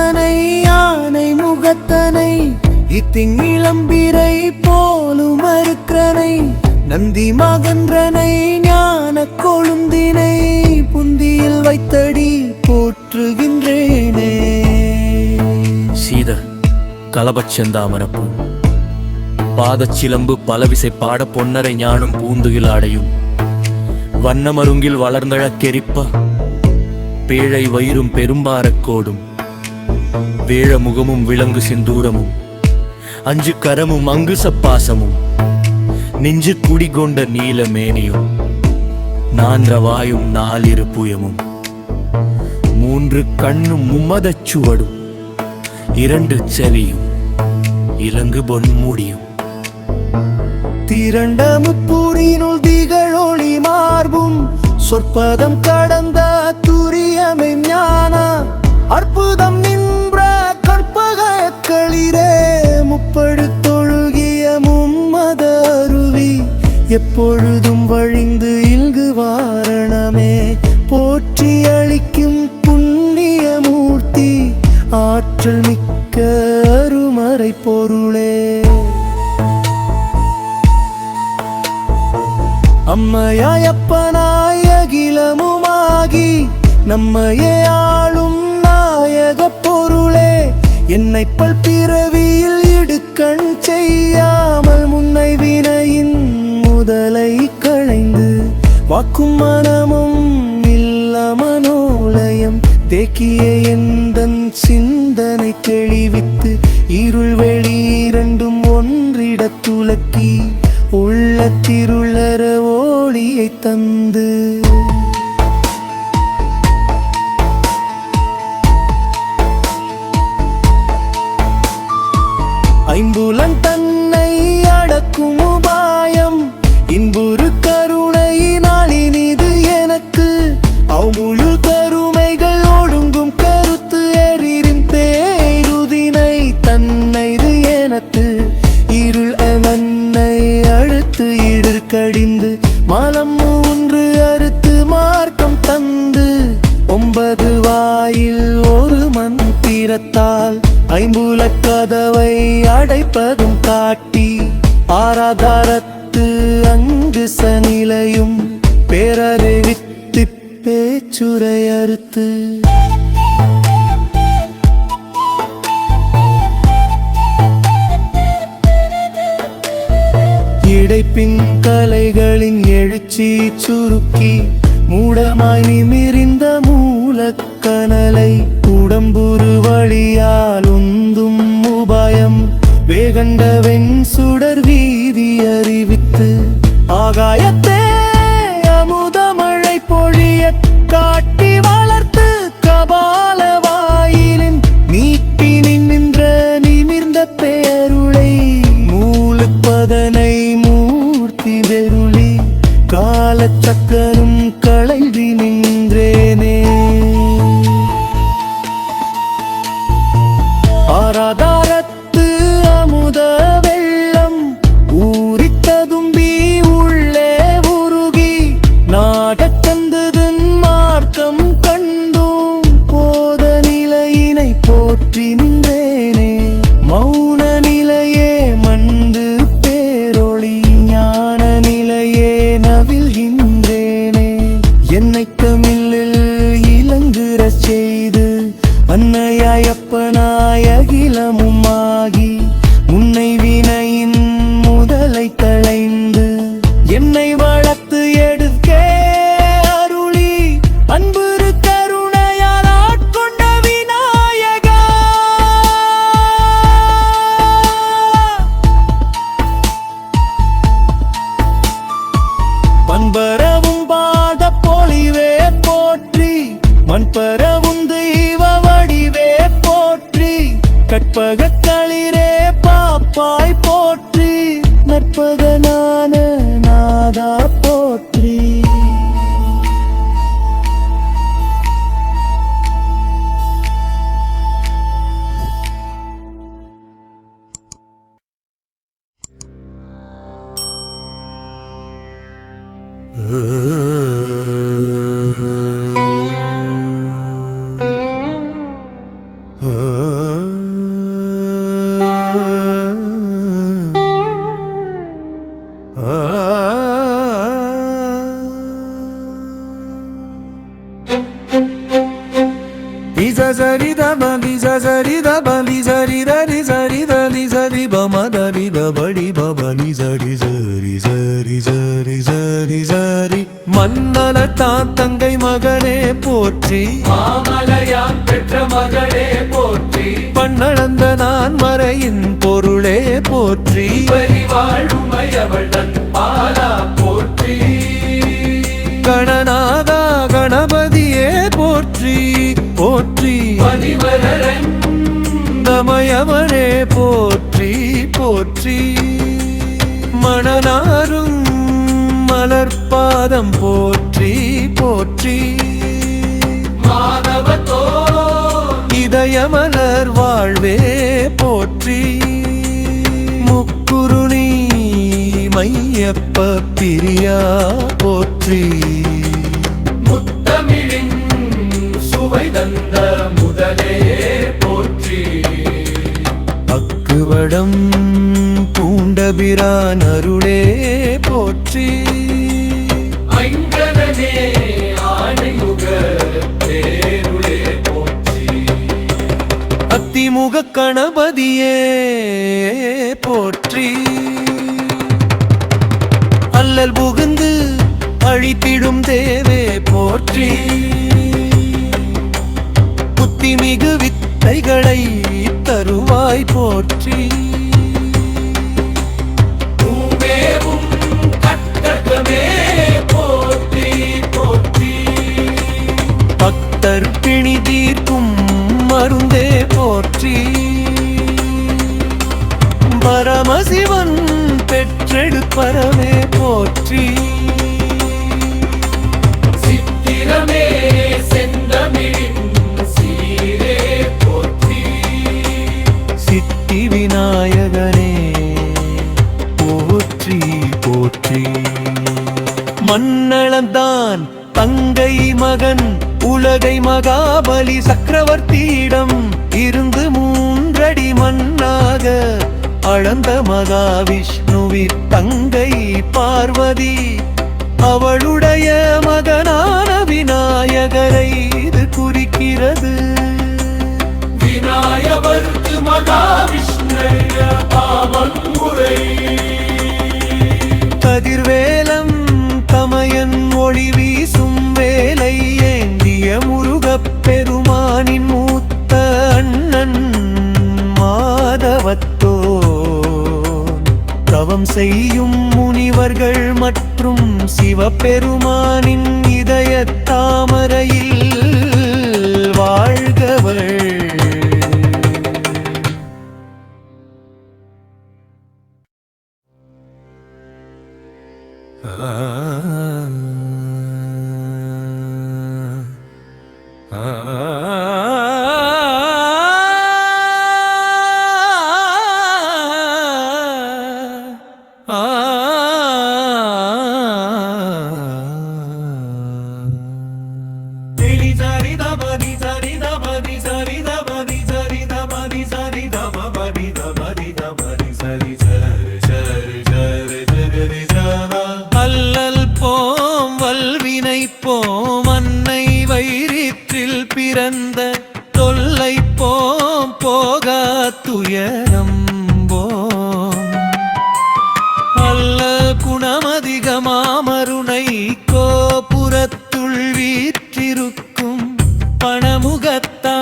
முகத்தனை யானை முகத்தனை இத்திங்கிளம்பிரை போலும் அருக்கிறனை நந்தி மகன்றனை ஞான கொழுந்தினை புந்தியில் வைத்தடி போற்றுகின்றேனே. சீத கலபச்செந்தாமரப்பூ பாதச்சிலம்பு பலவிசை பாட பொன்னரை ஞானம் பூந்துகிலாடையும் வண்ணமருங்கில் வளர்ந்தழக்கெரிப்ப பேழை வயிறும் பெரும்பாரக்கோடும் வேழ முகமும் விலங்கு சிந்தூரமும் அஞ்சு கரமும் அங்குசப்பாசமும் நெஞ்சு குடிகொண்ட நீலமேனியும் நான்றவாயும் நாலிரு புயமும் மூன்று கண்ணும் மும்மதச்சுவடும் இரண்டு செவியும் இலங்கு பொன்முடியும் திரண்ட முப்புரினுள் திகழொளி மார்பும் சொற்பதம் கடந்த துரியமை ஞான அற்புதம் நின்ற கற்பகக்களிரே முப்படுத்தொழுகிய மும்மத அருவி எப்பொழுதும் வழிந்து இல்கு வாரணமே போற்றி அளிக்கும் புண்ணிய மூர்த்தி ஆற்றல் மிக்க அருமறை பொருளே. அம்மையாய் அப்பனாய் அகிலமுமாகி நம்மையே ஆளும் நாயக பொருளே என்னை பல்பிறவியில் இடுக்கண் செய்யாமல் முன்னை வினையின் முதலை களைந்து வாக்கும் மனமும் இல்ல மனோலயம் தேக்கிய எந்தன் சிந்தனை தெளிவித்து இருள் வெளி இரண்டும் ஒன்றிடத் துலக்கி உள்ளத்திருளற ஒளியை தந்து ஐம்புலன் தன்னை அடக்கும் உபாயம் இன்புறு கருணையினாலினிது எனக்கு அவ்முழு கருமைகள் ஒடுங்கும் கருத்து எரிரின் பேருதினை தன்னைது எனக்கு இருள் அவன்னை அழுத்து இடர் கடிந்து மலம் மூன்று அறுத்து மார்க்கம் தந்து 9 வாயில் ஒரு மந்திரத்தால் ஐம்புலக் கதவை அடைப்பதும் காட்டி ஆராதாரத்து அங்கு சநிலையும் பேரறிவித்து பேச்சுரை அறுத்து இடைப்பின் கலைகளின் எழுச்சி சுருக்கி மூடமாய் நிமிர்ந்த மூலக்கனலை உடம்புரு வழியால் உந்தும் உபாயம் வேகண்டவெண் சுடர் வீதி அறிவித்து ஆகாயத்தே அமுதமழை பொழிய காட்டி வளர்த்து கபால வாயிலின் நீட்டி நின்ற நிமிர்ந்த பேருளை மூலுப்பதனை மூர்த்தி வெருளி காலச்சக்கரும் களைவி நின்றேனே. ஆராதாரத்து அமுத வெள்ளம் ஊறித்ததும்பி உள்ளே உருகி நாடக்கந்ததன் மார்க்கம் கண்டும் போத நிலையினை போற்றி நின்றேனே. மௌன நிலையே மண்டு பேரொளி ஞான நிலையே நவில்கின்றேனே. என்னை தமிழில் இளங்குற செய்து அன்னையாய் அப்பனாய் அகிலமுமாகி உன்னை வினையின் முதலை களைந்து என்னை வளர்த்து எடுக்கே அருளி அன்புரு கருணையால் ஆட்கொண்ட விநாயகா. பண்பரவும் பாத பொழிவே போற்றி மண்பரவும் தெய்வ வடிவே போற்றி கற்பகக் களிரே பாப்பாய் போற்றி நற்பகனான நாதா போற்றி. Zari da ba di zari da ba di zari da di zari da di zari ba ma da di da ba di ba ba ni zari zari zari zari zari zari மன்னல தாத்தங்கை மகனே போற்றி மாமலையான் பெற்ற மகளே போற்றி பண்ணளந்த நான் மறையின் பொருளே போற்றி பரிவாழுமையவள் தன் பாலா போற்றி கணநாதா கணபதியே போற்றி போற்றி தமயவனே போற்றி போற்றி மணனாரும் மலர்பாதம் போற்றி போற்றி மாதவத்தோ இதயமலர் வாழ்வே போற்றி முக்குருணி மையப்ப பிரியா போற்றி முத்தமிழின் சுவை தந்த முதலே போற்றி அக்குவடம் பூண்டபிரான் அருளே போற்றி ஐங்கரனே ஆணைமுக தேருளே போற்றி அத்திமுக கணபதியே போற்றி அல்லல் புகுந்து அழித்திடும் தேவே போற்றி புத்திமிகு வித்தைகளை தருவாய் போற்றி பூவேவும் கட்டகமே போற்றி போற்றி பக்தர் பிணி தீர்க்கும் மருந்தே போற்றி பரமசிவன் பெற்றெடுப்பரமே போற்றி சித்திரமே செந்தமிழின் சீரே போற்றி சித்தி விநாயகனே போற்றி போற்றி மண்ணளந்தான் தங்கை மகன் உலகை மகாபலி சக்கரவர்த்தியிடம் இருந்து 3 அடி மண்ணாக அளந்த மகாவிஷ்ணுவின் தங்கை பார்வதி அவளுடைய மகனான விநாயகரை இது குறிக்கிறது விநாயகருக்கு மகாவிஷ்ணுய பாவங்குறை கதிர்வேலம் தமையன் ஒளி வீசும் வேலை ஏந்திய முருகப் பெருமானின் மூத்த அண்ணன் மாதவத்தோ தவம் செய்யும் முனிவர்கள் மற்றும் சிவபெருமானின் இதயத் தாமரையில் வாழ்கவள் அல்லல் போம் வல்வினை போம் அன்னை வயிற்றில் பிறந்த தொல்லை போம் போகா துயரம் போம் அல்ல குணமதிகமாமருணை கோபுரத்துள் வீற்றிருக்கும் பணமுகத்தா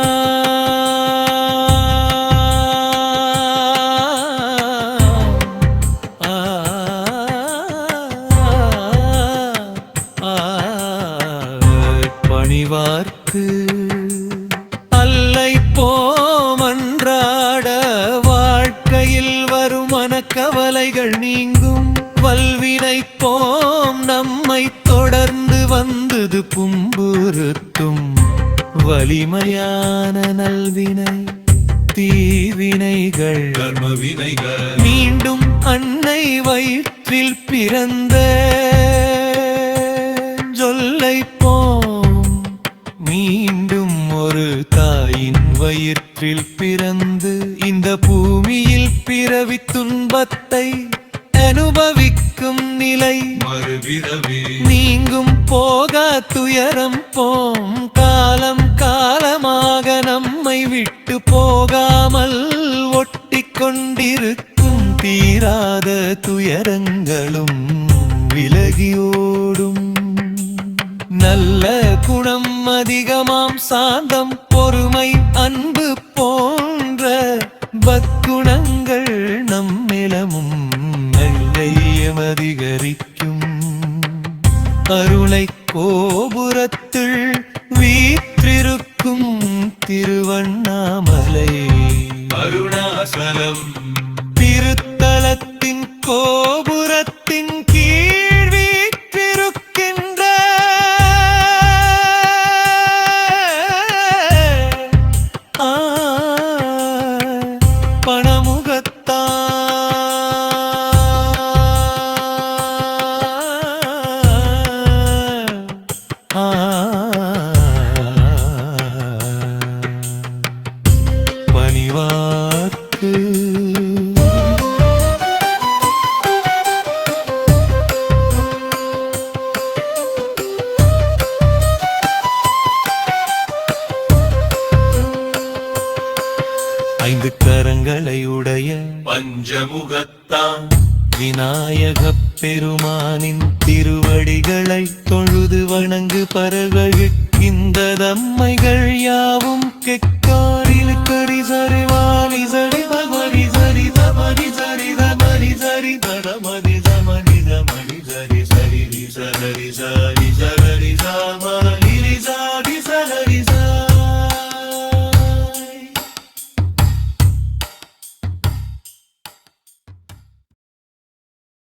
பணிவார்க்கு அல்லை போமன்றாட வாழ்க்கையில் வரும் மனக்கவலைகள் நீங்கும் வல்வினை போம் நம்மை தொடர்ந்து வந்தது பும்புறுத்தும் வலிமையான நல்வினை தீவினைகள் கர்மவினைகள் மீண்டும் அன்னை வயிற்றில் பிறந்த சொல்லை போம் மீண்டும் ஒரு தாயின் வயிற்று வயிற்றில் பிறந்து இந்த பூமியில் பிறவி துன்பத்தை அனுபவிக்கும் நிலை மறுபிறவி நீங்கும் போகா துயரம் போம் காலம் காலமாக நம்மை விட்டு போகாமல் ஒட்டி கொண்டிருக்கும் தீராத துயரங்களும் விலகியோடும் நல்ல குணம் அதிகமாம் சாந்தம் பொறுமை அன்பு போன்ற பக்குணங்கள் நம்மிலமும் நல்லையம் அதிகரிக்கும் அருளை கோபுரத்தில் வீற்றிருக்கும் திருவண்ணாமலை அருணாசலம் திருத்தலத்தின் கோபுரத்தின் கீழ் வீற்றிருக்கின்ற பணமுகத்தா பணிவாக்கு ஐந்து கரங்களை உடைய பஞ்சமுகத்தான் விநாயகப் பெருமானின் திருவடிகளை தொழுது வணங்கு பரவகின்ற தம்மைகள் யாவும் கெக்கார்